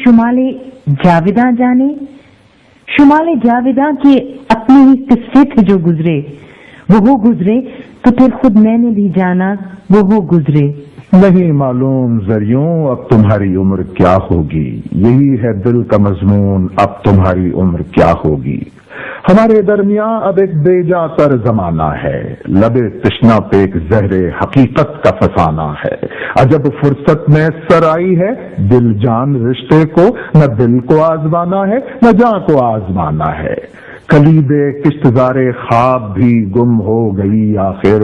شمال جاویداں جانے؟ شمال جاویداں کے اپنے ہی قصے تھے جو گزرے، وہ گزرے تو پھر خود میں نے بھی جانا وہ گزرے۔ نہیں معلوم زریوں اب تمہاری عمر کیا ہوگی، یہی ہے دل کا مضمون اب تمہاری عمر کیا ہوگی۔ ہمارے درمیان اب ایک بے جا تر زمانہ ہے، لبے تشنا پہ ایک زہر حقیقت کا فسانہ ہے۔ عجب فرصت میں سر آئی ہے دل جان رشتے کو، نہ دل کو آزمانا ہے نہ جان کو آزمانا ہے۔ کلید کشتزار خواب بھی گم ہو گئی آخر،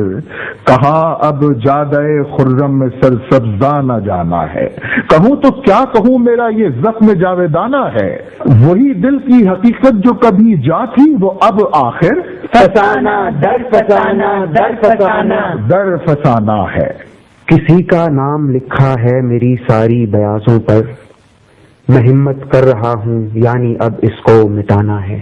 کہاں اب جادۂ خرم میں سرسبزاں نہ جانا ہے۔ کہوں تو کیا کہوں میرا یہ زخم جاویدانہ ہے، وہی دل کی حقیقت جو کبھی جا تھی وہ اب آخر فسانہ در فسانہ در فسانہ در فسانہ ہے۔ کسی کا نام لکھا ہے میری ساری بیاضوں پر، میں ہمت کر رہا ہوں یعنی اب اس کو مٹانا ہے۔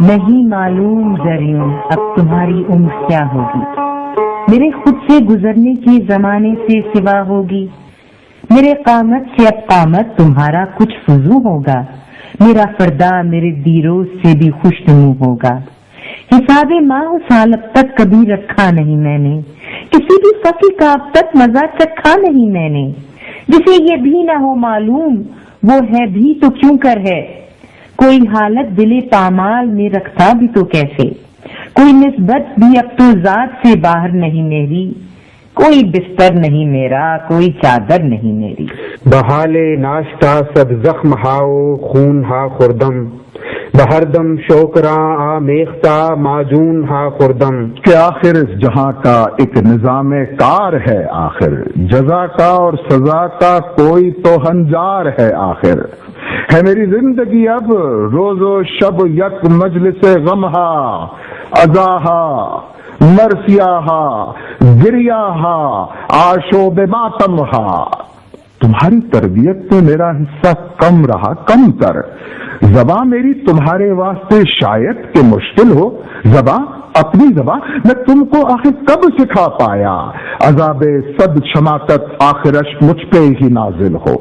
نہیں معلوم زریوں اب تمہاری عمر کیا ہوگی، میرے خود سے گزرنے کی زمانے سے سوا ہوگی، میرے قامت سے اب قامت تمہارا کچھ فضو ہوگا، میرا فردا میرے دیروز سے بھی خوش نمو ہوگا۔ حساب ماہ و سال اب تک کبھی رکھا نہیں میں نے، کسی بھی فقی کا اب تک مزہ چکھا نہیں میں نے، جسے یہ بھی نہ ہو معلوم وہ ہے بھی تو کیوں کر ہے، کوئی حالت دل پامال میں رکھتا بھی تو کیسے، کوئی نسبت بھی اب تو ذات سے باہر نہیں میری، کوئی بستر نہیں میرا کوئی چادر نہیں میری۔ بحال ناشتہ سب زخم ہاؤ خون ہا خوردم، بہر دم شوکراں آمیختہ معجون ہا خوردم۔ کہ آخر اس جہاں کا ایک نظام کار ہے، آخر جزا کا اور سزا کا کوئی تو ہنجار ہے، آخر ہے میری زندگی اب روز و شب یک مجلس غمہا، ازاہا مرثیاہا گریاہا آشوب ماتمہا۔ تمہاری تربیت میں میرا حصہ کم رہا کم تر، زبان میری تمہارے واسطے شاید کہ مشکل ہو، زبان اپنی زبان میں تم کو آخر کب سکھا پایا، عذاب صد شماتت آخرش مجھ پہ ہی نازل ہو۔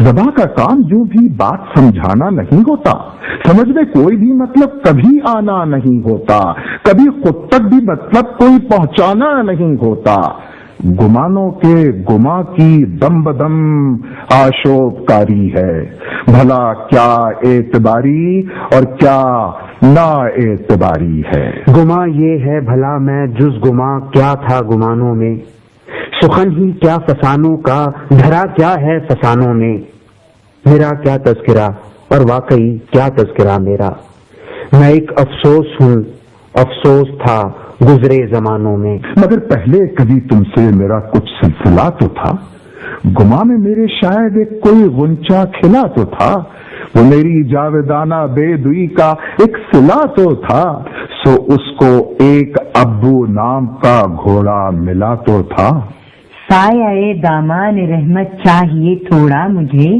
زبان کا کام یوں بھی بات سمجھانا نہیں ہوتا، سمجھ میں کوئی بھی مطلب کبھی آنا نہیں ہوتا، کبھی خود تک بھی مطلب کوئی پہنچانا نہیں ہوتا۔ گمانوں کے گما کی دم بدم آشوب کاری ہے، بھلا کیا اعتباری اور کیا نا اعتباری ہے۔ گما یہ ہے بھلا میں جز گما کیا تھا گمانوں میں، سخن ہی کیا فسانوں کا دھرا کیا ہے فسانوں میں، میرا کیا تذکرہ اور واقعی کیا تذکرہ میرا، میں ایک افسوس ہوں افسوس تھا گزرے زمانوں میں۔ مگر پہلے کبھی تم سے میرا کچھ سلسلہ تو تھا، گما میں میرے شاید ایک کوئی غنچہ کھلا تو تھا، وہ میری جاویدانہ بے دوئی کا ایک صلہ تو تھا، سو اس کو ایک ابو نام کا گھوڑا ملا تو تھا۔ سایہ دامان رحمت چاہیے تھوڑا مجھے،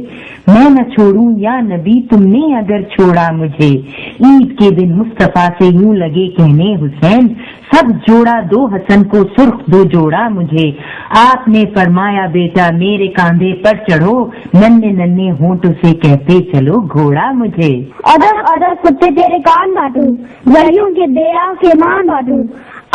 میں نہ چھوڑوں یا نبی تم نے اگر چھوڑا مجھے، عید کے دن مصطفیٰ سے یوں لگے کہنے حسین سب جوڑا دو حسن کو سرخ دو جوڑا مجھے، آپ نے فرمایا بیٹا میرے کاندھے پر چڑھو، ننے ننے ہونٹوں سے کہتے چلو گھوڑا مجھے۔ ادب ادب کتے تیرے کان بانٹوں، زریوں کے دیرا کے مان بانٹوں،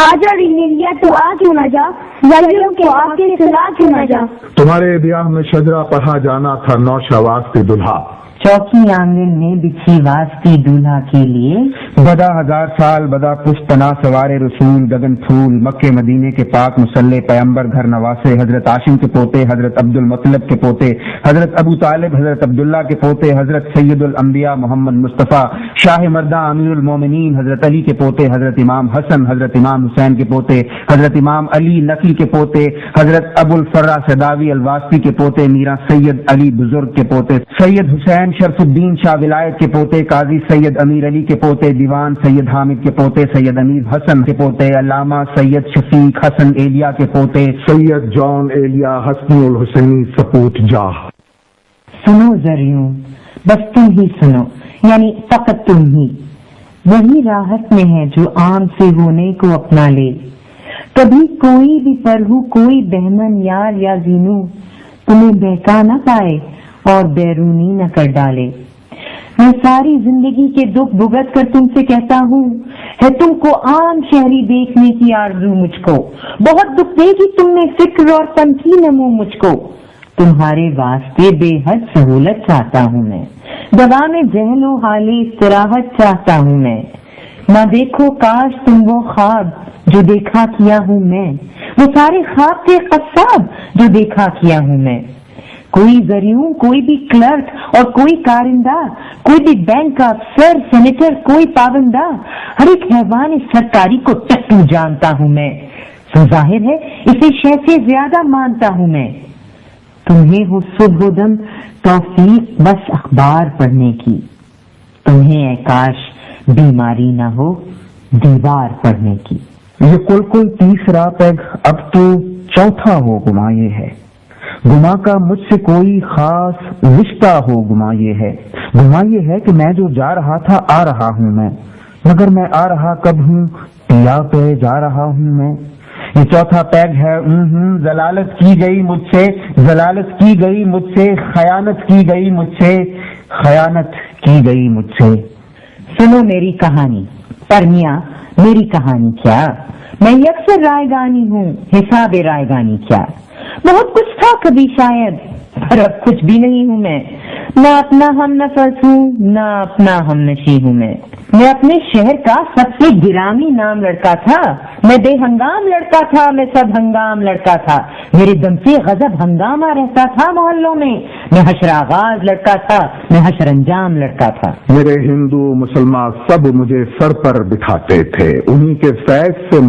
آجا لیا تو آ کیوں نہ جا، زریوں کے آ کے سلا کیوں نہ جا۔ تمہارے بیاہ میں شجرا پڑھا جانا تھا نوشہ واسطے دلہا، چوکی آنگن میں بچھی واسطی دولہا کے لیے، بدا ہزار سال بدا پشتنا سوار رسول گگن پھول، مکے مدینے کے پاک مسلح پیمبر گھر نواسے، حضرت عاشم کے پوتے، حضرت عبد المطلب کے پوتے، حضرت ابو طالب، حضرت عبداللہ کے پوتے، حضرت سید الانبیاء محمد مصطفیٰ شاہ مرداں امیر المومنین، حضرت علی کے پوتے، حضرت امام حسن، حضرت امام حسین کے پوتے، حضرت امام علی نقی کے پوتے، حضرت ابو الفرا سداوی الواسطی کے پوتے، میرا سید علی بزرگ کے پوتے، سید حسین شرف الدین شاہ ولایت کے پوتے، قاضی سید امیر علی کے پوتے، دیوان سید حامد کے پوتے، سید امیر حسن کے پوتے، علامہ سید شفیق حسن ایلیا کے پوتے، سید جان ایلیا حسنی الحسینی سپوت جاہ۔ سنو زریوں بس تم ہی سنو، یعنی فقط تم ہی، وہی راحت میں ہے جو عام سے ہونے کو اپنا لے، کبھی کوئی بھی پرہو، کوئی بہمن یار یا زینو تمہیں بہکا نہ پائے اور بیرونی نہ کر ڈالے۔ میں ساری زندگی کے دکھ بھگت کر تم سے کہتا ہوں، ہے تم کو عام شہری دیکھنے کی آرزو مجھ کو، بہت دکھ دے گی تم میں فکر اور تنقید نمو مجھ کو۔ تمہارے واسطے بے حد سہولت چاہتا ہوں میں، دوا میں جہل و حال استراحت چاہتا ہوں میں۔ نہ دیکھو کاش تم وہ خواب جو دیکھا کیا ہوں میں، وہ سارے خواب تھے قصاب جو دیکھا کیا ہوں میں۔ کوئی زریوں، کوئی بھی کلرک اور کوئی کارندہ، کوئی بھی بینک کا افسر، سینیٹر، کوئی پابندہ، ہر ایک حیوان سرکاری کو ٹٹو جانتا ہوں میں۔ تو ظاہر ہے اسے شے سے زیادہ مانتا ہوں میں۔ تمہیں ہو صبح و دم توفیق بس اخبار پڑھنے کی، تمہیں اے کاش بیماری نہ ہو دیوار پڑھنے کی۔ یہ کل تیسرا پیگ اب تو چوتھا ہو گما یہ ہے، گما کا مجھ سے کوئی خاص رشتہ ہو گما یہ ہے، گما یہ ہے کہ میں جو جا رہا تھا آ رہا ہوں میں، مگر میں آ رہا کب ہوں، پیا پہ جا رہا ہوں میں۔ یہ چوتھا پیگ ہے، ضلالت کی گئی مجھ سے، ضلالت کی گئی مجھ سے، خیانت کی گئی مجھ سے، خیانت کی گئی مجھ سے۔ سنو میری کہانی، پر میاں میری کہانی کیا، میں یکسر رائے گانی ہوں، حساب رائے گانی کیا۔ بہت کچھ تھا کبھی شاید، پر اب کچھ بھی نہیں ہوں میں، نہ اپنا ہم نفس ہوں نہ اپنا ہم نشیں ہوں میں۔ میں اپنے شہر کا سب سے گرامی نام لڑکا تھا، میں بے ہنگام لڑکا تھا، میں سب ہنگام لڑکا تھا، میرے دم سے غضب ہنگامہ رہتا تھا محلوں میں، میں حشر آغاز لڑکا تھا، میں حشر انجام لڑکا تھا۔ میرے ہندو مسلمان سب مجھے سر پر بٹھاتے تھے، انہی کے فیض سے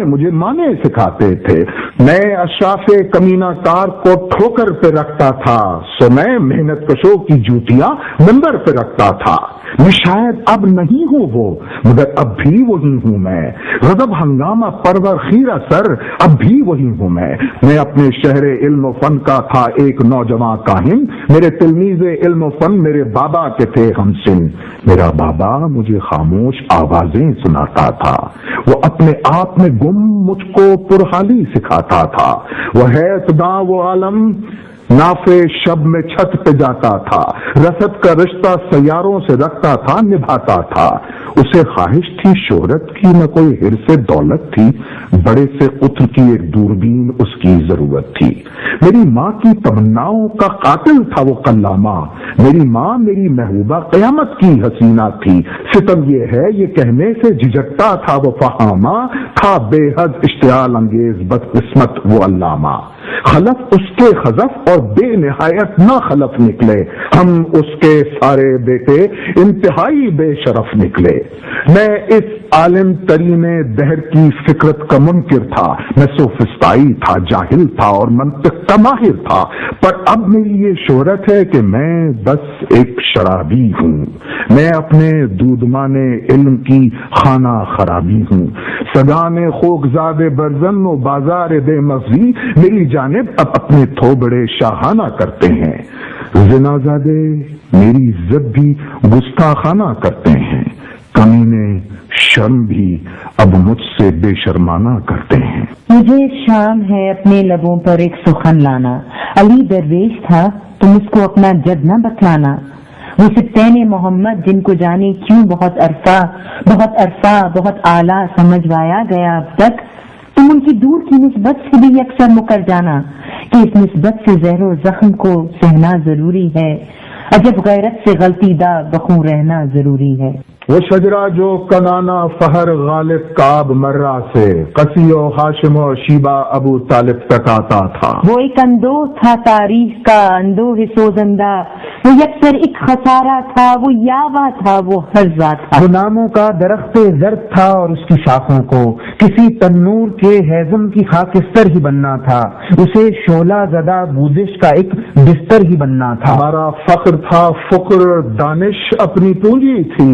مجھے مانے سکھاتے تھے۔ میں اشراف کمینہ کار کو ٹھوکر پہ رکھتا تھا، سو میں محنت کشوں کی جوتیاں منبر پہ رکھتا تھا۔ میں شاید اب نہیں ہوں وہ، مگر اب بھی وہی ہوں میں، غضب ہنگامہ پرور خیرہ سر اب بھی وہی ہوں میں۔ میں اپنے شہر علم و فن کا تھا ایک نوجوان کاہن، میرے تلمیذ علم و فن میرے بابا کے تھے ہم سن۔ میرا بابا مجھے خاموش آوازیں سناتا تھا، وہ اپنے آپ میں گم مجھ کو پرحالی سکھاتا تھا۔ وہ ہے خدا وہ عالم نافع شب میں چھت پہ جاتا تھا، رسد کا رشتہ سیاروں سے رکھتا تھا، نبھاتا تھا۔ اسے خواہش تھی شہرت کی، نہ کوئی حرص دولت تھی، بڑے سے قطر کی ایک دوربین اس کی ضرورت تھی۔ میری ماں کی تمناؤں کا قاتل تھا وہ قلامہ، میری ماں میری محبوبہ قیامت کی حسینہ تھی۔ ستم یہ ہے یہ کہنے سے جھجکتا تھا وہ فہامہ، تھا بے حد اشتعال انگیز بدقسمت وہ علامہ۔ خلف اس کے خزف اور بے نہایت نہ خلف نکلے، ہم اس کے سارے بیٹے انتہائی بے شرف نکلے۔ میں اس عالم ترین دہر کی فکرت کا منکر تھا، میں سوفسطائی تھا، جاہل تھا اور منطق کا ماہر تھا، پر اب میری یہ شہرت ہے کہ میں بس ایک شرابی ہوں، میں اپنے دودمان علم کی خانہ خرابی ہوں۔ سگانے خوکزاد برزن و بازار بے مغزی میری جانب اب اپنے تھوبڑے شاہانہ کرتے ہیں، زنازادے میری عزت بھی گستاخانہ کرتے ہیں، کمینے شرم بھی اب مجھ سے بے شرمانہ کرتے ہیں۔ مجھے شام ہے اپنے لبوں پر ایک سخن لانا، علی درویش تھا تم اس کو اپنا جد نہ بتلانا، وہ سبطین محمد جن کو جانے کیوں بہت عرفہ بہت اعلیٰ سمجھوایا گیا اب تک، تم ان کی دور کی نسبت سے بھی اکثر مکر جانا کہ اس نسبت سے زہر و زخم کو سہنا ضروری ہے، عجب غیرت سے غلطی دا بخوں رہنا ضروری ہے۔ وہ شجرا جو کنانا فہر غالب کعب مرہ سے، قصی و ہاشم و شیبہ ابو طالب تک آتا تھا، وہ ایک اندوہ تھا تاریخ کا اندوہ سوزندہ، وہ یکسر ایک خسارہ تھا، وہ یاوا تھا، وہ ہرزہ تھا، وہ ناموں کا درخت زرد تھا اور اس کی شاخوں کو کسی تنور کے ہیزم کی خاکستر ہی بننا تھا، اسے شعلہ زدہ بوزش کا ایک بستر ہی بننا تھا۔ ہمارا فخر تھا فقر، دانش اپنی پونجی تھی،